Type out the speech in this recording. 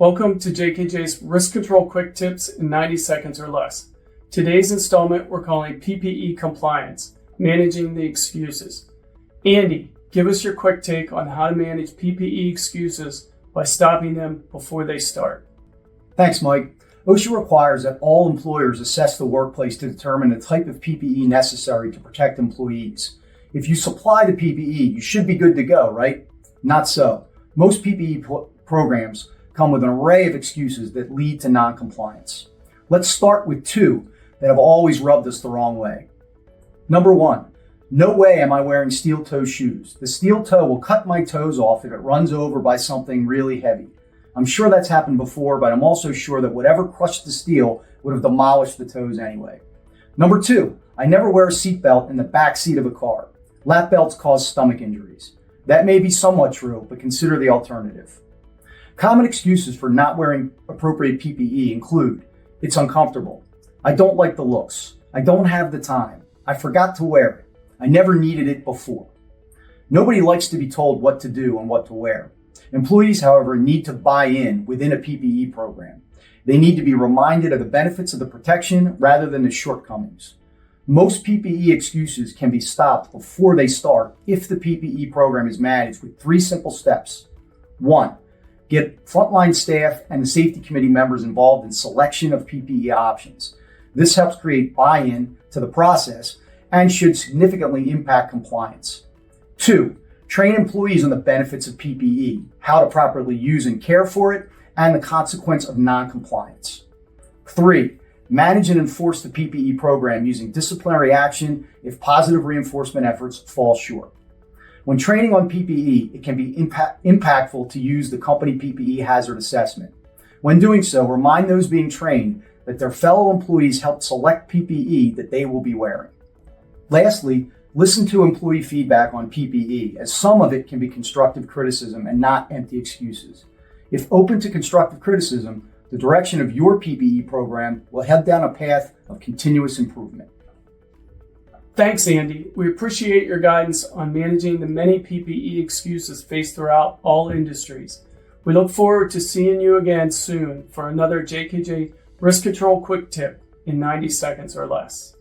Welcome to JKJ's Risk Control Quick Tips in 90 seconds or less. Today's installment we're calling PPE Compliance, Managing the Excuses. Andy, give us your quick take on how to manage PPE excuses by stopping them before they start. Thanks, Mike. OSHA requires that all employers assess the workplace to determine the type of PPE necessary to protect employees. If you supply the PPE, you should be good to go, right? Not so. Most PPE programs come with an array of excuses that lead to non-compliance. Let's start with two that have always rubbed us the wrong way. Number one, no way am I wearing steel toe shoes. The steel toe will cut my toes off if it runs over by something really heavy. I'm sure that's happened before, but I'm also sure that whatever crushed the steel would have demolished the toes anyway. Number two, I never wear a seatbelt in the back seat of a car. Lap belts cause stomach injuries. That may be somewhat true, but consider the alternative. Common excuses for not wearing appropriate PPE include, it's uncomfortable, I don't like the looks, I don't have the time, I forgot to wear it, I never needed it before. Nobody likes to be told what to do and what to wear. Employees, however, need to buy in within a PPE program. They need to be reminded of the benefits of the protection rather than the shortcomings. Most PPE excuses can be stopped before they start if the PPE program is managed with three simple steps. 1. Get frontline staff and the safety committee members involved in selection of PPE options. This helps create buy-in to the process and should significantly impact compliance. 2. Train employees on the benefits of PPE, how to properly use and care for it, and the consequence of non-compliance. 3. Manage and enforce the PPE program using disciplinary action if positive reinforcement efforts fall short. When training on PPE, it can be impactful to use the company PPE hazard assessment. When doing so, remind those being trained that their fellow employees helped select PPE that they will be wearing. Lastly, listen to employee feedback on PPE, as some of it can be constructive criticism and not empty excuses. If open to constructive criticism, the direction of your PPE program will head down a path of continuous improvement. Thanks, Andy. We appreciate your guidance on managing the many PPE excuses faced throughout all industries. We look forward to seeing you again soon for another JKJ Risk Control Quick Tip in 90 seconds or less.